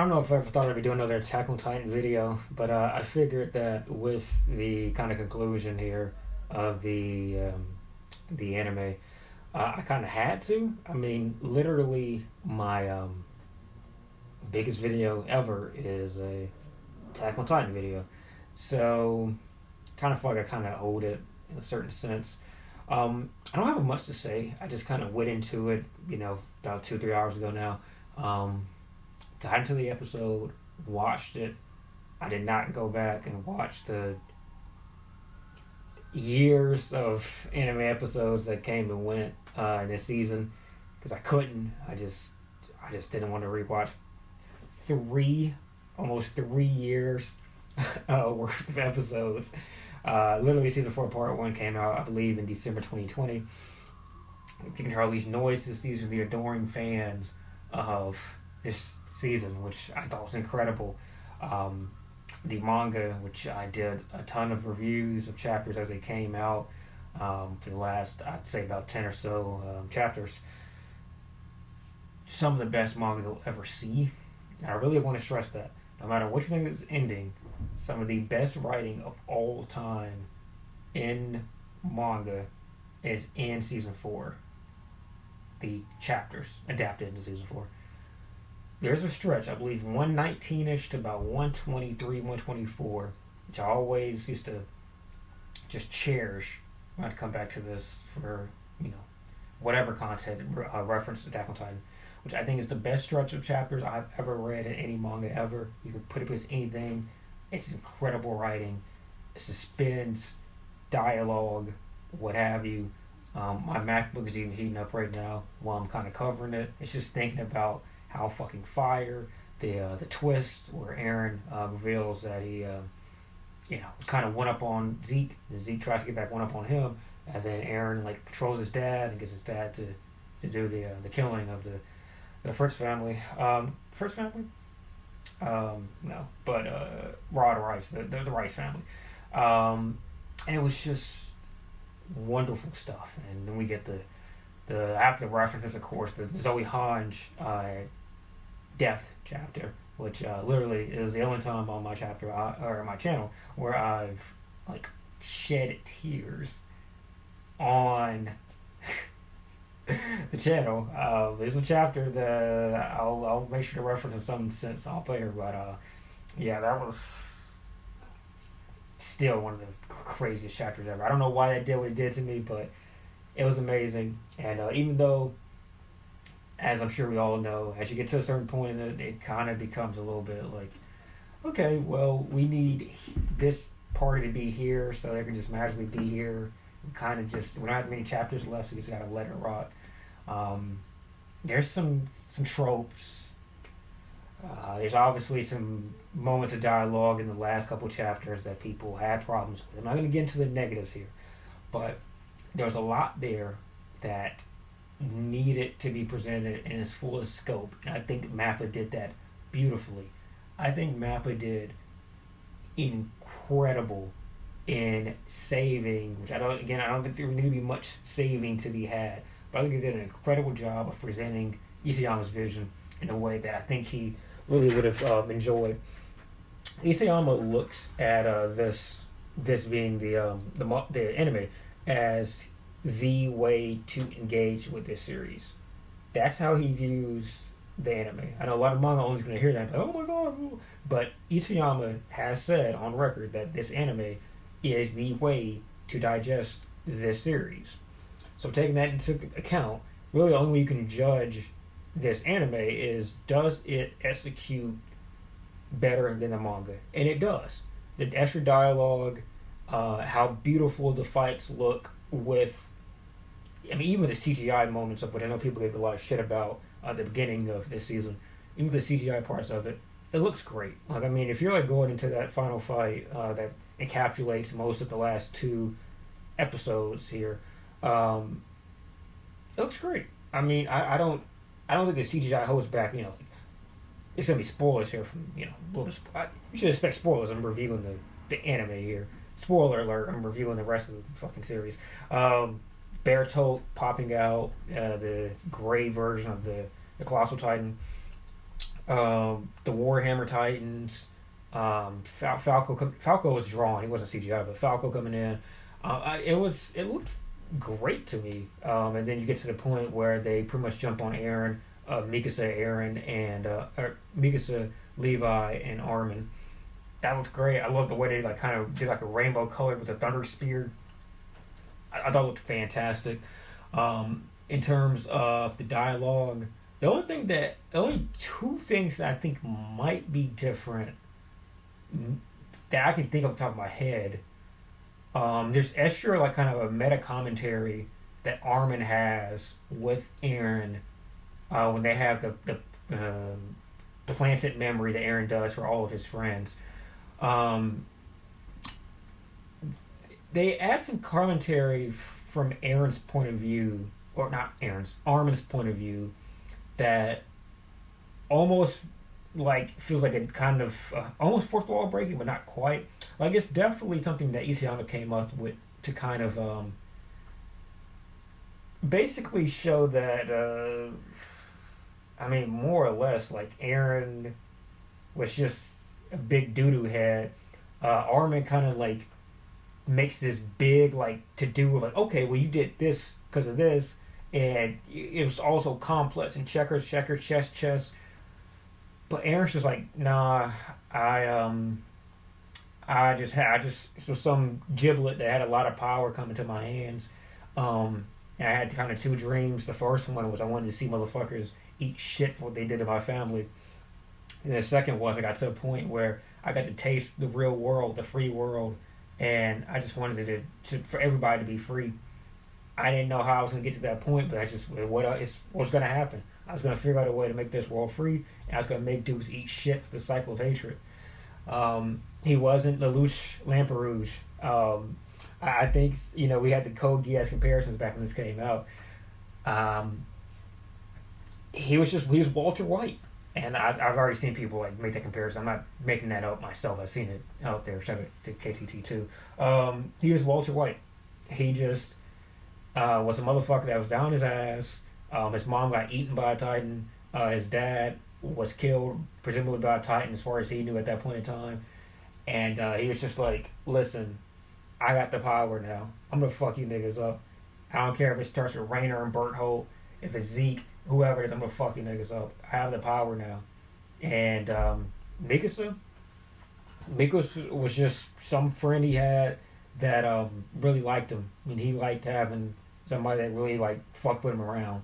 don't know if I ever thought I'd be doing another Attack on Titan video, but I figured that with the kind of conclusion here of the anime, I kind of had to. I mean, literally, my biggest video ever is a Attack on Titan video, so kind of feel like I kind of owed it in a certain sense. I don't have much to say. I just kind of went into it, about 2 3 hours ago now. Got into the episode, watched it. I did not go back and watch the years of anime episodes that came and went in this season because I couldn't. I just didn't want to rewatch almost 3 years worth of episodes. Literally, season 4 part 1 came out, I believe, in December 2020. You can hear all these noises. These are the adoring fans of this season, which I thought was incredible. The manga, which I did a ton of reviews of chapters as they came out for the last, I'd say, about 10 or so chapters. Some of the best manga you'll ever see. And I really want to stress that. No matter what you think is ending, some of the best writing of all time in manga is in season 4. The chapters adapted into season 4. There's a stretch, I believe 119-ish to about 123, 124, which I always used to just cherish when I'd come back to this for, whatever content reference to Attack on Titan, which I think is the best stretch of chapters I've ever read in any manga ever. You can put it with anything. It's incredible writing, suspense, dialogue, what have you. My MacBook is even heating up right now while I'm kind of covering it. It's just thinking about how fucking fire the twist where Aaron reveals that he kind of went up on Zeke, and Zeke tries to get back one up on him, and then Aaron controls his dad and gets his dad to do the killing of the Fritz family. Fritz family? No, but Rod Rice, the Rice family. And it was just wonderful stuff. And then we get the after the references, of course, the Zoe Hange death chapter, which literally is the only time on my chapter or my channel where I've shed tears on the channel. There's a chapter that I'll make sure to reference in some sense off air, but yeah, that was still one of the craziest chapters ever. I don't know why it did what it did to me, but it was amazing. And even though, as I'm sure we all know, as you get to a certain point in it kind of becomes a little bit okay, well, we need this party to be here so they can just magically be here. We don't have many chapters left, so we just gotta let it rock. There's some tropes. There's obviously some moments of dialogue in the last couple chapters that people had problems with. I'm not gonna get into the negatives here, but there's a lot there that needed to be presented in its fullest scope, and I think Mappa did that beautifully. I think Mappa did incredible in saving, which I don't think there need to be much saving to be had, but I think he did an incredible job of presenting Isayama's vision in a way that I think he really would have enjoyed. Isayama looks at this being the anime as the way to engage with this series. That's how he views the anime. I know a lot of manga owners are going to hear that, oh my god, but Isayama has said on record that this anime is the way to digest this series. So taking that into account, really the only way you can judge this anime is, does it execute better than the manga? And it does. The extra dialogue, how beautiful the fights look with, even the CGI moments of what I know people gave a lot of shit about at the beginning of this season, even the CGI parts of it, it looks great. If you're going into that final fight that encapsulates most of the last 2 episodes here, it looks great. I don't think the CGI holds back. It's gonna be spoilers here from a little bit. You should expect spoilers. I'm reviewing the anime here. Spoiler alert! I'm reviewing the rest of the fucking series. Bertolt popping out, the gray version of the Colossal Titan. The Warhammer Titans. Falco was drawn. He wasn't CGI, but Falco coming in. It looked great to me. And then you get to the point where they pretty much jump on Aaron, Mikasa, Aaron, and Mikasa, Levi, and Armin. That looked great. I love the way they like kind of did like a rainbow color with a thunder spear. I thought it looked fantastic. In terms of the dialogue, the only two things that I think might be different that I can think off the top of my head. There's extra like kind of a meta commentary that Armin has with Aaron when they have the planted memory that Aaron does for all of his friends. Um, they add some commentary from Aaron's point of view, or not Aaron's, Armin's point of view, that almost like feels like a kind of almost fourth wall breaking, but not quite. Like it's definitely something that Isayama came up with to kind of basically show that I mean more or less like Aaron was just a big doo doo head. Armin kind of like makes this big like to do like okay, well you did this because of this, and it was also complex and checkers, chess. But Aaron's just like, nah, I just it was some giblet that had a lot of power coming to my hands. And I had kind of two dreams. The first one was I wanted to see motherfuckers eat shit for what they did to my family. And the second was I got to a point where I got to taste the real world, the free world, and I just wanted for everybody to be free. I didn't know how I was gonna get to that point, but what's gonna happen. I was gonna figure out a way to make this world free, and I was gonna make dudes eat shit for the cycle of hatred. He wasn't Lelouch Lamperouge. I think we had the Code Geass comparisons back when this came out. He was Walter White, and I've already seen people like make that comparison. I'm not making that up myself. I've seen it out there. Shout out to KTT too. He was Walter White. He just was a motherfucker that was down his ass. His mom got eaten by a Titan. His dad was killed, presumably by a Titan, as far as he knew at that point in time. And he was just like, listen, I got the power now. I'm going to fuck you niggas up. I don't care if it starts with Rainer and Bert Holt, if it's Zeke, whoever it is, I'm going to fuck you niggas up. I have the power now. And Mikasa was just some friend he had that really liked him. I mean, he liked having somebody that really like fucked with him around.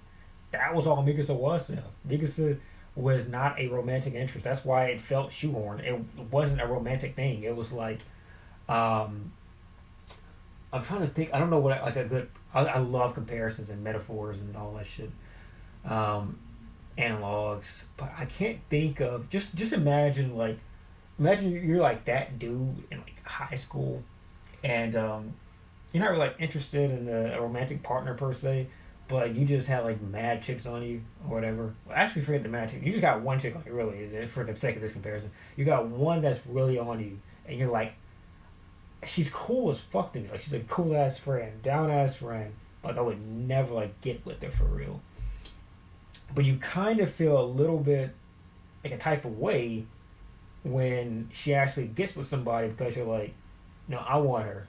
That was all Mikasa was now. Mikasa was not a romantic interest. That's why it felt shoehorned. It wasn't a romantic thing. It was like, I'm trying to think. I don't know what like a good. I love comparisons and metaphors and all that shit, analogs. But I can't think of just imagine you're like that dude in like high school, and you're not really like interested in a romantic partner per se, but you just had like mad chicks on you or whatever. Well, actually, forget the mad chick. You just got one chick on you, really, for the sake of this comparison. You got one that's really on you, and you're like, she's cool as fuck to me. Like she's a cool ass friend, down ass friend. Like I would never like get with her for real. But you kind of feel a little bit like a type of way when she actually gets with somebody because you're like, no, I want her.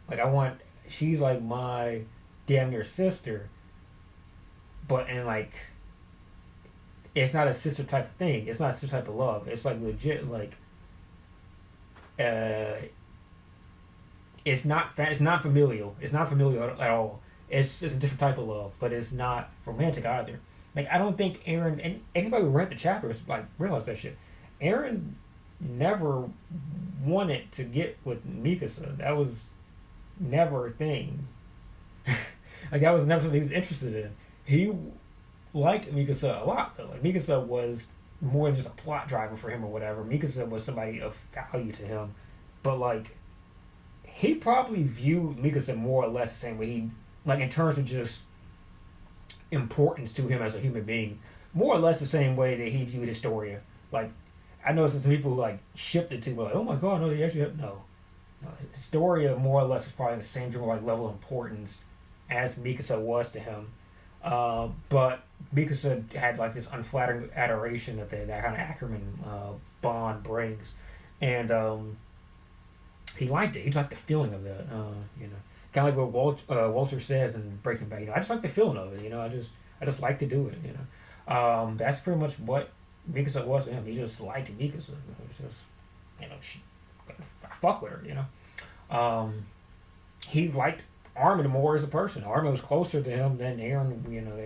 She's like my damn near sister. But like, it's not a sister type of thing. It's not a sister type of love. It's like legit like, it's not familial. It's not familial at all. It's a different type of love, but it's not romantic either. Like I don't think Aaron and anybody who read the chapters like realized that shit. Aaron never wanted to get with Mikasa. That was never a thing. Like that was never something he was interested in. He liked Mikasa a lot though. Like Mikasa was more than just a plot driver for him or whatever. Mikasa was somebody of value to him, but like he probably viewed Mikasa more or less the same way he like in terms of just importance to him as a human being, more or less the same way that he viewed Historia. Like I know some people who like shipped it to like, oh my god, no, they actually have, no. Historia more or less is probably the same general like level of importance as Mikasa was to him. But Mikasa had like this unflattering adoration that that kind of Ackerman bond brings, and he liked it. He just liked the feeling of that. You know, kind of like what Walter says in Breaking Bad. You know, I just like the feeling of it. You know, I just like to do it. You know, that's pretty much what Mikasa was to him. He just liked Mikasa. You know, it's just, you know, I fuck with her. You know, he liked Armin more as a person. Armin was closer to him than Eren. You know,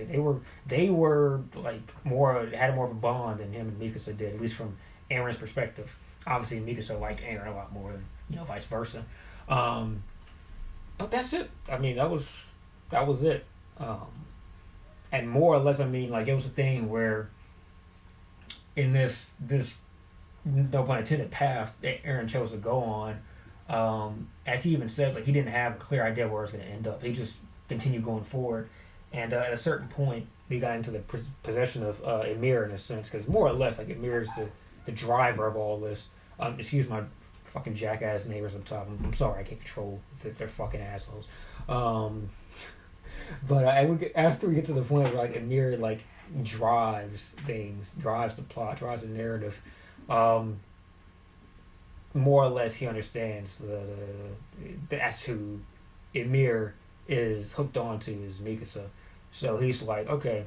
they were like had more of a bond than him and Mikasa did, at least from Eren's perspective. Obviously, Mikasa liked Eren a lot more than, you know, vice versa. But that's it. I mean, that was it. And more or less, I mean, like, it was a thing where in this no pun intended path that Eren chose to go on, as he even says, like, he didn't have a clear idea where it was going to end up. He just continued going forward, and at a certain point, we got into the possession of Ymir in a sense, because more or less, like, Ymir is the driver of all this. Excuse my fucking jackass neighbors up top. I'm sorry, I can't control their fucking assholes. But after we get to the point where, like, Ymir, like, drives things, drives the plot, drives the narrative, more or less he understands that's who Ymir is hooked onto, is Mikasa. So he's like, okay,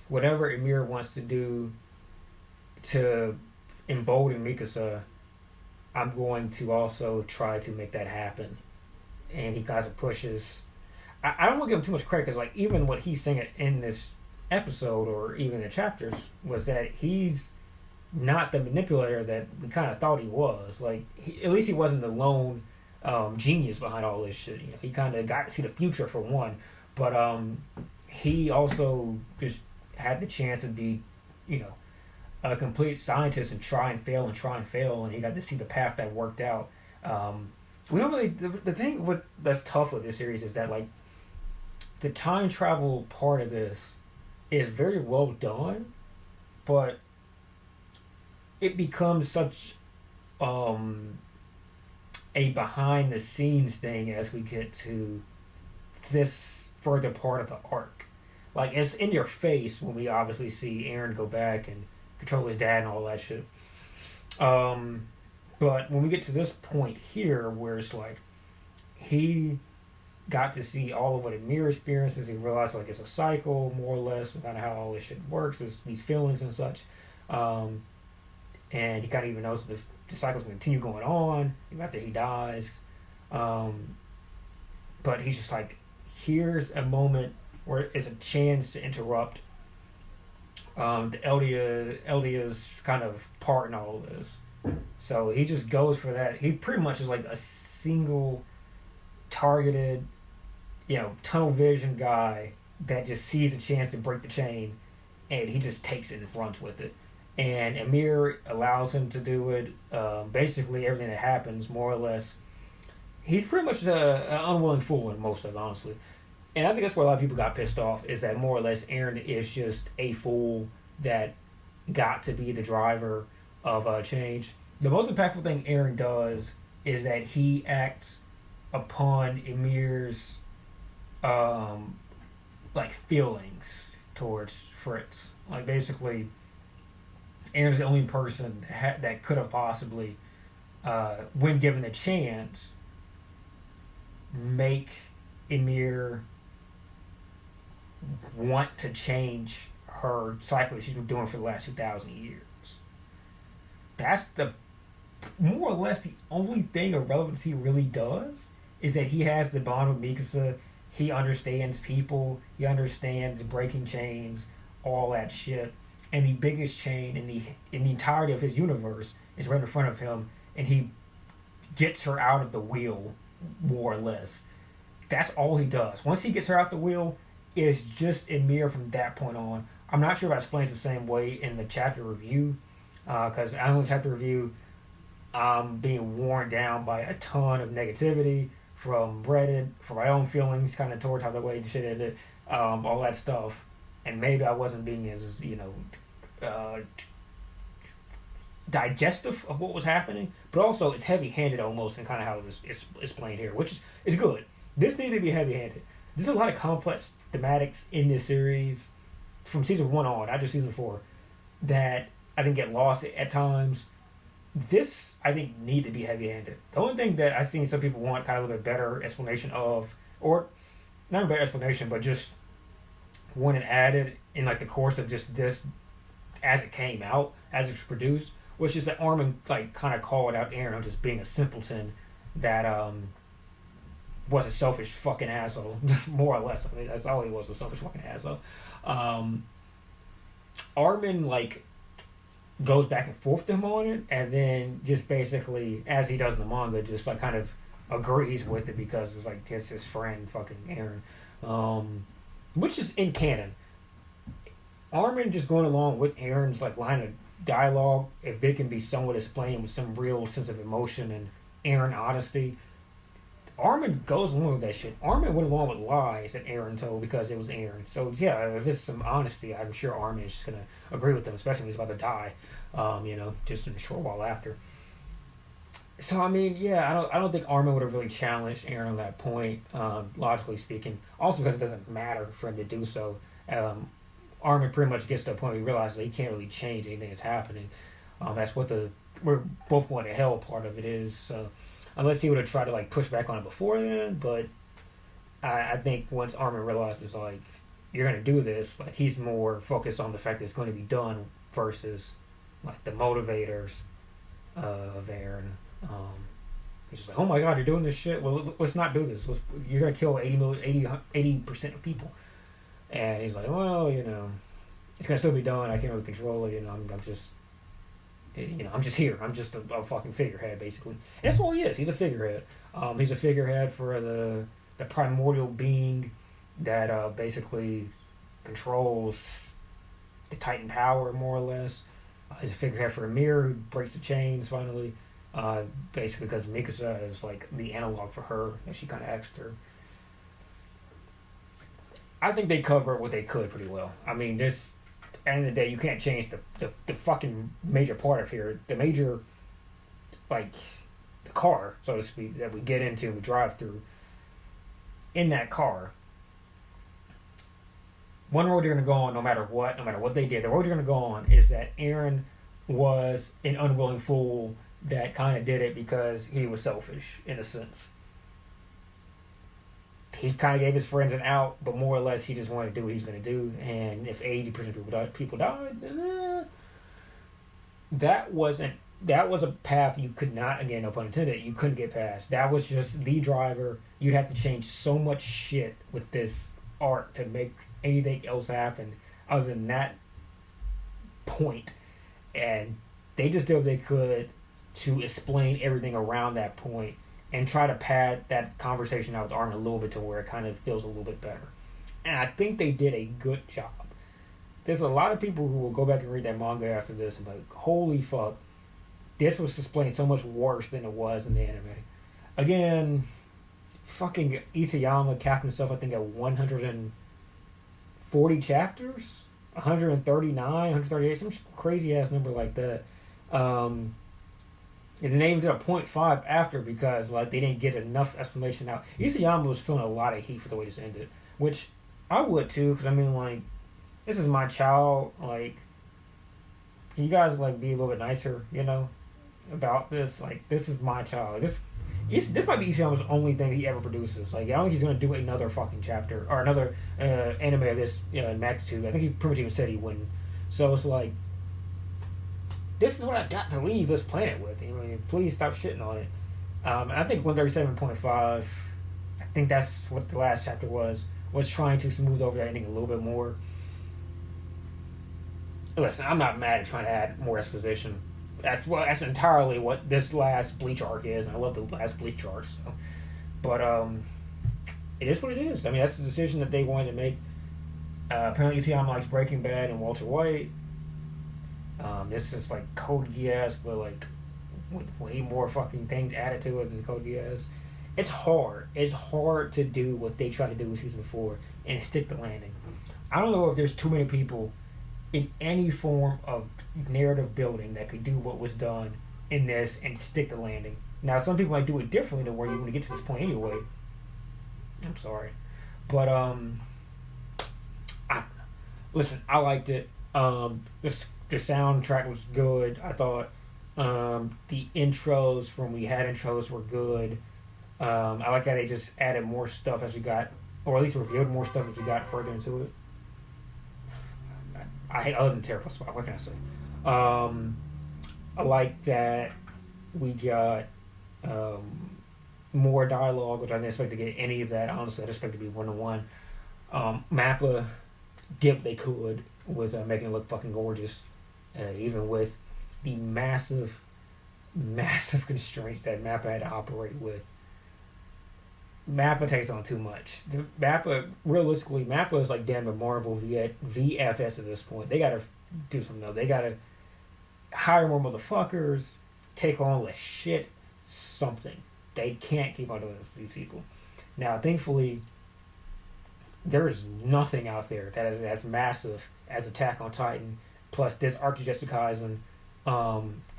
whatever Ymir wants to do to embolden Mikasa, I'm going to also try to make that happen. And he kind of pushes. I don't want to give him too much credit, because, like, even what he's saying in this episode or even the chapters was that he's not the manipulator that we kind of thought he was. Like, at least he wasn't the lone genius behind all this shit. You know, he kind of got to see the future for one, but he also just had the chance to be, you know, a complete scientist and try and fail, and he got to see the path that worked out. We don't really. The thing that's tough with this series is that, like, the time travel part of this is very well done, but it becomes such a behind the scenes thing as we get to this further part of the arc. Like, it's in your face when we obviously see Eren go back and control his dad and all that shit. But when we get to this point here, where it's like he got to see all of what Ymir experiences, he realized, like, it's a cycle, more or less, about how all this shit works, these feelings and such. And he kind of even knows that the cycle's going to continue going on even after he dies. But he's just like, here's a moment where it's a chance to interrupt the Eldia's kind of part in all of this. So he just goes for that. He pretty much is like a single targeted, you know, tunnel vision guy that just sees a chance to break the chain, and he just takes it and runs with it. And Ymir allows him to do it. Basically, everything that happens, more or less, he's pretty much an unwilling fool in most of it, honestly. And I think that's where a lot of people got pissed off, is that more or less Eren is just a fool that got to be the driver of change. The most impactful thing Eren does is that he acts upon Ymir's like, feelings towards Fritz. Like, basically, Eren's the only person that could have possibly, when given a chance, make Ymir want to change her cycle that she's been doing for the last 2,000 years. That's the more or less the only thing of relevance he really does, is that he has the bond with Mikasa. He understands people. He understands breaking chains, all that shit. And the biggest chain in the entirety of his universe is right in front of him, and he gets her out of the wheel, more or less. That's all he does. Once he gets her out the wheel, it's just Ymir from that point on. I'm not sure if I explained it the same way in the chapter review, because I know in the chapter review, I'm being worn down by a ton of negativity from Reddit, from my own feelings kind of towards how the way the shit ended, all that stuff. And maybe I wasn't being as, you know, digestive of what was happening, but also it's heavy-handed almost in kind of how it's playing here, which is good. This needed to be heavy-handed. there's a lot of complex thematics in this series from season 1 on, not just season 4, that I think get lost at times. This, I think, need to be heavy-handed. The only thing that I've seen some people want kind of a little bit better explanation of, or not a better explanation, but just want it added in like the course of just this as it came out, as it was produced, was just that Armin like kind of called out Eren on just being a simpleton that was a selfish fucking asshole, more or less. I mean, that's all he was a selfish fucking asshole. Armin like goes back and forth with him on it, and then just basically, as he does in the manga, just like kind of agrees with it because it's like it's his friend fucking Eren, which is in canon. Armin just going along with Eren's like line of dialogue, if it can be somewhat explained with some real sense of emotion and Eren honesty, Armin goes along with that shit. Armin went along with lies that Eren told because it was Eren. So yeah, if there's some honesty, I'm sure Armin is just gonna agree with them, especially when he's about to die. Just in a short while after. So I mean, yeah, I don't think Armin would have really challenged Eren on that point, logically speaking. Also because it doesn't matter for him to do so. Armin pretty much gets to a point where he realizes that he can't really change anything that's happening. That's what we're both going to hell part of it is. So unless he would have tried to like push back on it before then, but I think once Armin realizes like you're gonna do this, like he's more focused on the fact that it's going to be done versus like the motivators of Eren. He's just like, oh my god, you're doing this shit. Well, let's not do this. You're gonna kill 80% of people. And he's like, well, it's gonna still be done. I can't really control it. I'm just here. I'm just a fucking figurehead, basically. And that's all he is. He's a figurehead. He's a figurehead for the primordial being that basically controls the Titan power, more or less. He's a figurehead for Ymir, who breaks the chains finally. Basically because Mikasa is like the analog for her, and she kind of acts through. I think they cover what they could pretty well. I mean, at the end of the day, you can't change the fucking major part of here. The major, like, the car, so to speak, that we get into, we drive through. In that car, one road you're going to go on no matter what they did, the road you're going to go on is that Eren was an unwilling fool that kind of did it because he was selfish, in a sense. He kind of gave his friends an out, but more or less he just wanted to do what he's going to do. And if 80% of people died, then that was a path you could not, again, no pun intended, you couldn't get past. That was just the driver. You'd have to change so much shit with this arc to make anything else happen other than that point. And they just did what they could to explain everything around that point and try to pad that conversation out with Armin a little bit to where it kind of feels a little bit better. And I think they did a good job. There's a lot of people who will go back and read that manga after this and be like, holy fuck, this was explained so much worse than it was in the anime. Again, fucking Isayama capped himself, I think, at 140 chapters? 139, 138, some crazy ass number like that. And then they even did a 0.5 after because like they didn't get enough explanation out. Isayama was feeling a lot of heat for the way this ended, which I would too, because I mean, like, this is my child. Like, can you guys like be a little bit nicer, about this? Like, this is my child. This might be Isayama's only thing he ever produces. Like, I don't think he's gonna do another fucking chapter or another anime of this magnitude. I think he pretty much even said he wouldn't. So it's like, this is what I got to leave this planet with. Please stop shitting on it. I think 137.5, I think that's what the last chapter was trying to smooth over that ending a little bit more. Listen, I'm not mad at trying to add more exposition. That's entirely what this last Bleach arc is, and I love the last Bleach arc. So. But it is what it is. I mean, that's the decision that they wanted to make. Apparently, Isayama likes Breaking Bad and Walter White. This is like Code Geass, but like with way more fucking things added to it than Code Geass. It's hard. It's hard to do what they tried to do with season 4 and stick the landing. I don't know if there's too many people in any form of narrative building that could do what was done in this and stick the landing. Now, some people might do it differently to where you want to get to this point anyway. I'm sorry. But I, listen, I liked it. The soundtrack was good. I thought the intros from we had intros were good. I like how they just added more stuff as you got, or at least revealed more stuff as you got further into it. I hate other than terrible spot. What can I say? I like that we got more dialogue, which I didn't expect to get any of that. Honestly, I just expected to be 1-to-1. Mappa did what they could with making it look fucking gorgeous, even with the massive constraints that Mappa had to operate with. Mappa takes on too much. Realistically, Mappa is like damn a Marvel VFS at this point. They gotta do something else. They gotta hire more motherfuckers, take on less shit, something. They can't keep on doing this to these people. Now, thankfully, there's nothing out there that is as massive as Attack on Titan, plus this arc of Jujutsu Kaisen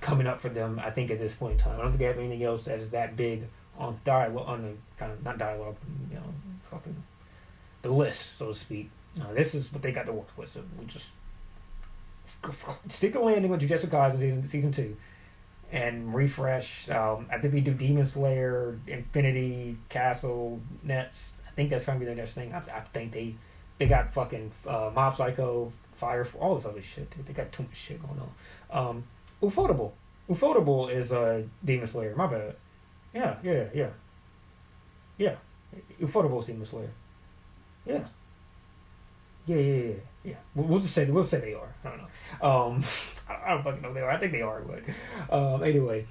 coming up for them, I think, at this point in time. I don't think they have anything else that is that big on dialogue, on the kind of, not dialogue, fucking the list, so to speak. This is what they got to work with, so we just stick the landing with Jujutsu Kaisen season 2 and refresh. I think we do Demon Slayer, Infinity Castle, Nets. I think that's going to be their next thing. I think they got fucking Mob Psycho, Fire, all this other shit. Dude. They got too much shit going on. Ufotable. Ufotable is Demon Slayer. My bad. Yeah. Ufotable is Demon Slayer. Yeah. We'll just say they are. I don't know. I don't fucking know if they are. I think they are, but anyway,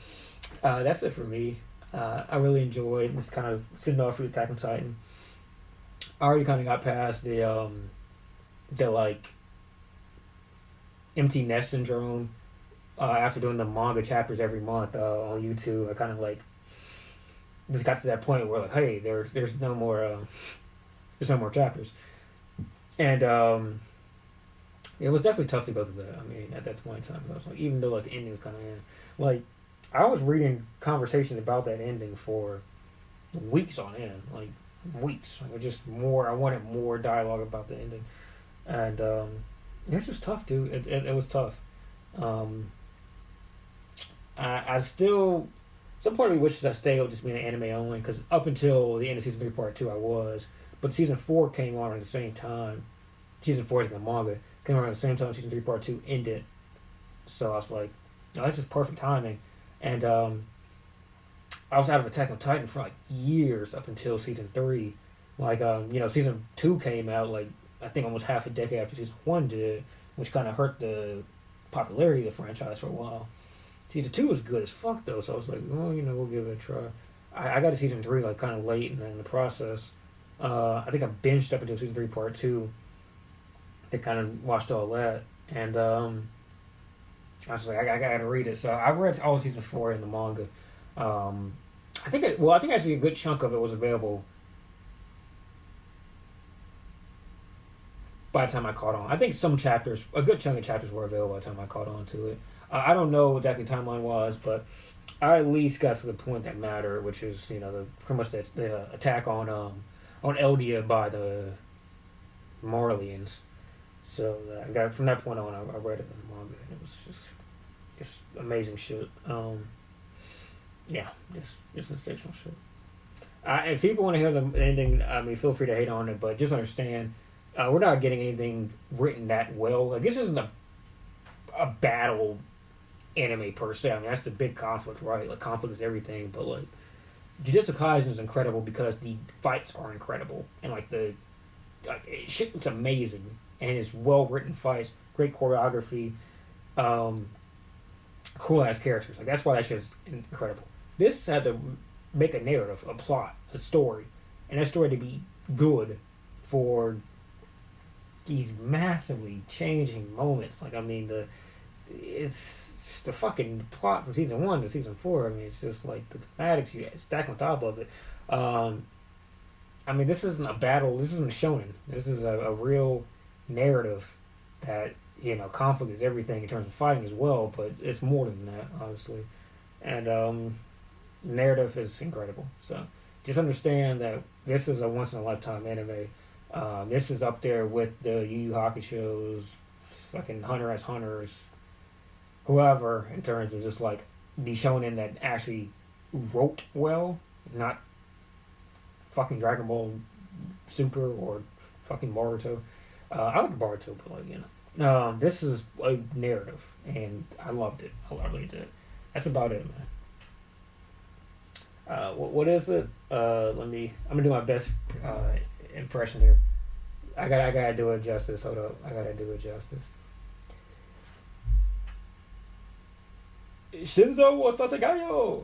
that's it for me. I really enjoyed this kind of sitting off for Attack on Titan. I already kind of got past the like empty nest syndrome after doing the manga chapters every month on YouTube. I kind of like just got to that point where like, hey, there's no more chapters. And it was definitely tough to go through that. I mean, at that point in time, I was like, even though like the ending was kind of like, I was reading conversations about that ending for weeks on end, like weeks. Like, just more. I wanted more dialogue about the ending, and it was just tough, dude. It was tough. I still, some part of me wishes I stayed with just being an anime only, because up until the end of season 3 part 2 I was. But season 4 came on at the same time. Season 4 is in the manga. Came on at the same time season 3 part 2 ended. So I was like, oh, that's just perfect timing. And I was out of Attack on Titan for like years up until season 3. Like, season 2 came out like, I think almost half a decade after season 1 did, which kind of hurt the popularity of the franchise for a while. Season 2 was good as fuck though, so I was like, oh, we'll give it a try. I got to season 3 like kind of late in the process. I think I binged up until season 3 part 2. They kind of watched all that, and I was like, I gotta read it. So I read all of season 4 in the manga. I think actually a good chunk of it was available by the time I caught on. I think a good chunk of chapters were available by the time I caught on to it. I don't know what exactly the timeline was, but I at least got to the point that mattered, which is pretty much the attack on Eldia by the Marlians. So from that point on, I read it in the manga, and it was just amazing shit. Just sensational shit. If people want to hear the ending, I mean, feel free to hate on it, but just understand, we're not getting anything written that well. Like, this isn't a battle anime per se. I mean, that's the big conflict, right? Like, conflict is everything, but like, Jujutsu Kaisen is incredible because the fights are incredible, and like shit looks amazing, and it's well written fights, great choreography, cool ass characters. Like, that's why that shit is incredible. This had to make a narrative, a plot, a story, and that story to be good for these massively changing moments. Like, I mean, it's the fucking plot from season 1 to season 4. I mean, it's just like the thematics you stack on top of it. I mean, this isn't a battle. This isn't shonen. This is a real narrative that, conflict is everything in terms of fighting as well, but it's more than that, obviously. And the narrative is incredible. So just understand that this is a once-in-a-lifetime anime. This is up there with the Yu Yu Hakusho's, fucking Hunter x Hunters, whoever, in terms of just like the shonen that actually wrote well, not fucking Dragon Ball Super or fucking Boruto. I like Boruto, but like, this is a narrative, and I loved it. I really did. That's about it, man. What is it? I'm gonna do my best impression here. I gotta do it justice. Hold up, I gotta do it justice. Shinzo wa Sasegayo.